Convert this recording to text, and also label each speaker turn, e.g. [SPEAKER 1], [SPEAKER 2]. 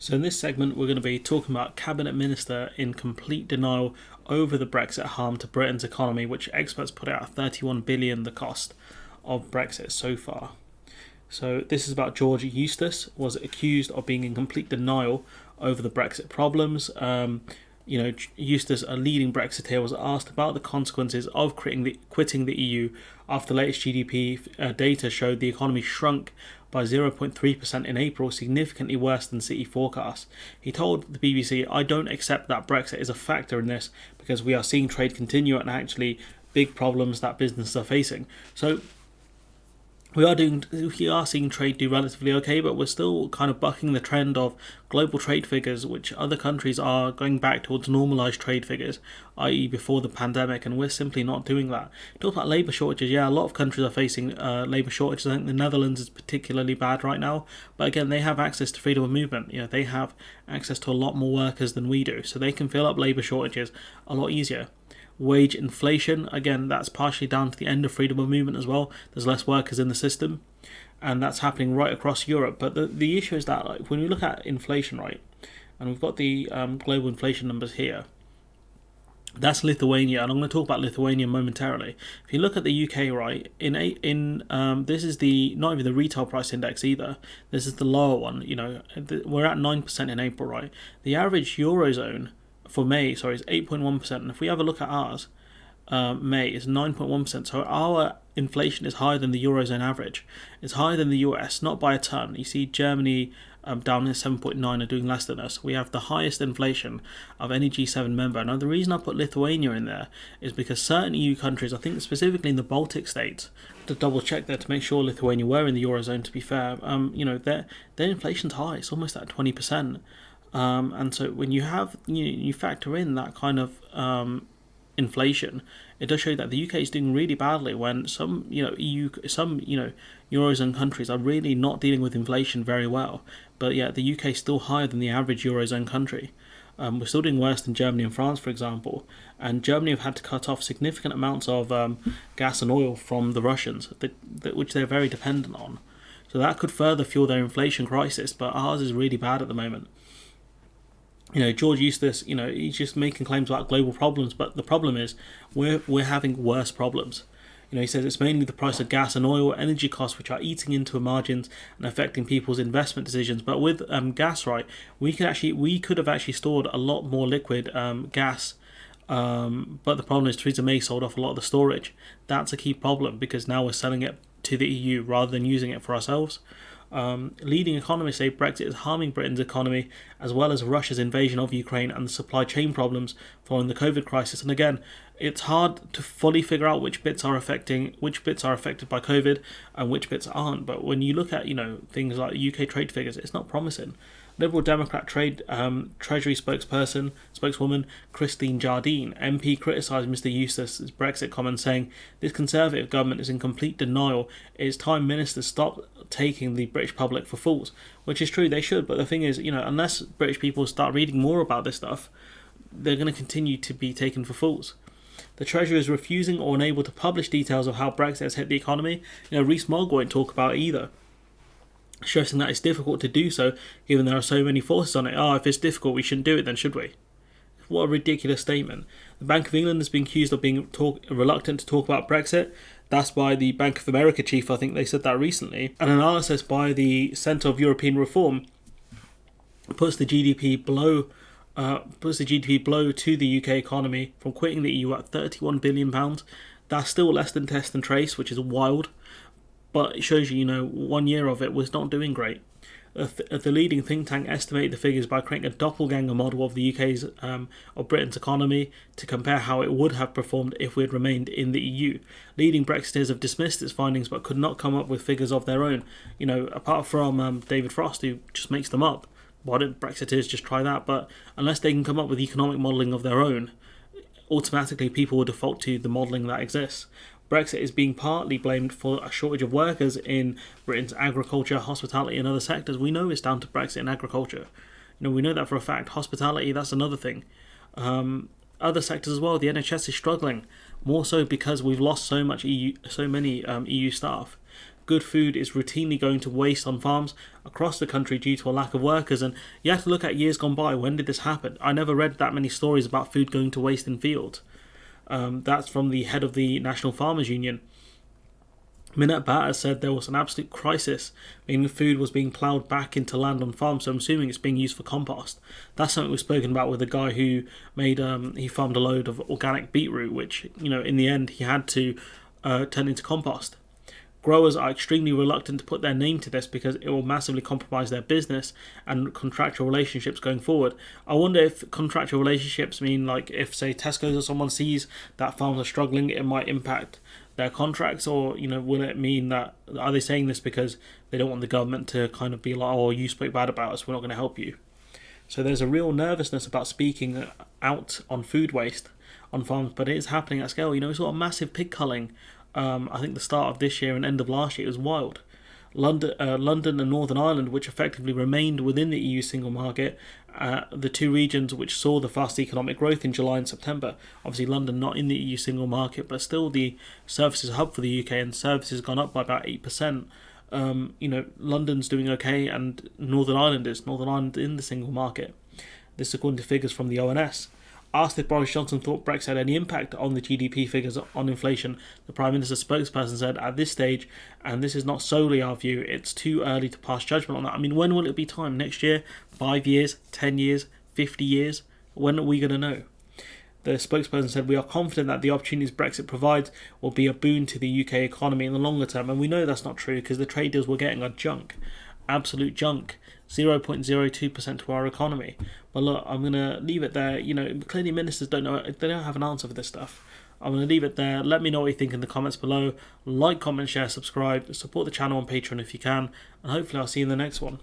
[SPEAKER 1] So in this segment, we're going to be talking about Cabinet Minister in complete denial over the Brexit harm to Britain's economy, which experts put out at 31 billion the cost of Brexit so far. So this is about George Eustice, was accused of being in complete denial over the Brexit problems. Eustice, a leading Brexiteer, was asked about the consequences of quitting the EU after the latest GDP data showed the economy shrunk by 0.3% in April, significantly worse than City forecasts. He told the BBC, "I don't accept that Brexit is a factor in this because we are seeing trade continue and actually big problems that businesses are facing." So we are seeing trade do relatively okay, but we're still kind of bucking the trend of global trade figures, which other countries are going back towards normalised trade figures, i.e. before the pandemic, and we're simply not doing that. Talk about labour shortages, yeah, a lot of countries are facing labour shortages. I think the Netherlands is particularly bad right now, but again, they have access to freedom of movement. They have access to a lot more workers than we do, so they can fill up labour shortages a lot easier. Wage inflation, again, that's partially down to the end of freedom of movement as well. There's less workers in the system, and that's happening right across Europe. But the issue is that, like, when we look at inflation, right, and we've got the global inflation numbers here, that's Lithuania, and I'm going to talk about Lithuania momentarily. If you look at the UK, right, this is the not even the retail price index either. This is the lower one. We're at 9% in April, right? The average eurozone for May, is 8.1%, and if we have a look at ours, May is 9.1%. So our inflation is higher than the eurozone average. It's higher than the US, not by a ton. You see, Germany down at 7.9 are doing less than us. We have the highest inflation of any G7 member. Now, the reason I put Lithuania in there is because certain EU countries, I think specifically in the Baltic states, to double check there to make sure Lithuania were in the eurozone. To be fair, their inflation's high. It's almost at 20%. And so when you have you factor in that kind of inflation, it does show that the UK is doing really badly when some eurozone countries are really not dealing with inflation very well. But yeah, the UK is still higher than the average eurozone country. We're still doing worse than Germany and France, for example. And Germany have had to cut off significant amounts of gas and oil from the Russians, which they're very dependent on. So that could further fuel their inflation crisis. But ours is really bad at the moment. George Eustice, he's just making claims about global problems, but the problem is we're having worse problems. He says it's mainly the price of gas and oil, energy costs, which are eating into margins and affecting people's investment decisions. But with gas, right, we could have actually stored a lot more liquid gas. But the problem is Theresa May sold off a lot of the storage. That's a key problem because now we're selling it to the EU rather than using it for ourselves. Leading economists say Brexit is harming Britain's economy, as well as Russia's invasion of Ukraine and the supply chain problems following the COVID crisis. And again, it's hard to fully figure out which bits are affected by COVID and which bits aren't. But when you look at things like UK trade figures, it's not promising. Liberal Democrat Treasury spokeswoman Christine Jardine, MP, criticised Mr Eustace's Brexit comments, saying this Conservative government is in complete denial. It's time ministers stop taking the British public for fools, which is true, they should. But the thing is, unless British people start reading more about this stuff, they're going to continue to be taken for fools. The Treasury is refusing or unable to publish details of how Brexit has hit the economy. Rees-Mogg won't talk about it either, stressing that it's difficult to do so given there are so many forces on it. If it's difficult, we shouldn't do it then, should we? What a ridiculous statement. The Bank of England has been accused of being reluctant to talk about Brexit. That's by the Bank of America chief, I think they said that recently. An analysis by the Centre of European Reform puts the GDP blow to the UK economy from quitting the EU at £31 billion. That's still less than Test and Trace, which is wild. But it shows you, 1 year of it was not doing great. The leading think tank estimated the figures by creating a doppelganger model of the UK's of Britain's economy to compare how it would have performed if we had remained in the EU. Leading Brexiteers have dismissed its findings but could not come up with figures of their own. Apart from David Frost, who just makes them up. Why don't Brexiteers just try that? But unless they can come up with economic modelling of their own, automatically people will default to the modelling that exists. Brexit is being partly blamed for a shortage of workers in Britain's agriculture, hospitality and other sectors. We know it's down to Brexit and agriculture. We know that for a fact. Hospitality, that's another thing. Other sectors as well, the NHS is struggling, more so because we've lost so many EU staff. good food is routinely going to waste on farms across the country due to a lack of workers. And you have to look at years gone by. When did this happen? I never read that many stories about food going to waste in fields. That's from the head of the National Farmers Union. Minette Batter said there was an absolute crisis, meaning food was being ploughed back into land on farms, so I'm assuming it's being used for compost. That's something we've spoken about with a guy who he farmed a load of organic beetroot, which, in the end he had to turn into compost. Growers are extremely reluctant to put their name to this because it will massively compromise their business and contractual relationships going forward. I wonder if contractual relationships mean, like, if, say, Tesco's or someone sees that farms are struggling, it might impact their contracts, or, will it mean that, are they saying this because they don't want the government to kind of be like, oh, you spoke bad about us, we're not going to help you. So there's a real nervousness about speaking out on food waste on farms, but it is happening at scale. We saw a massive pig culling. I think the start of this year and end of last year, it was wild. London and Northern Ireland, which effectively remained within the EU single market, the two regions which saw the fast economic growth in July and September. Obviously London not in the EU single market, but still the services hub for the UK, and services gone up by about 8%. London's doing okay, and Northern Ireland in the single market. This is according to figures from the ONS. Asked if Boris Johnson thought Brexit had any impact on the GDP figures on inflation, the Prime Minister's spokesperson said, at this stage, and this is not solely our view, it's too early to pass judgment on that. I mean, when will it be time? Next year? 5 years? 10 years? 50 years? When are we going to know? The spokesperson said, we are confident that the opportunities Brexit provides will be a boon to the UK economy in the longer term. And we know that's not true because the trade deals we're getting are junk. Absolute junk. 0.02% to our economy. But look, I'm going to leave it there. Clearly ministers don't have an answer for this stuff. I'm going to leave it there. Let me know what you think in the comments below. Like, comment, share, subscribe. Support the channel on Patreon if you can. And hopefully I'll see you in the next one.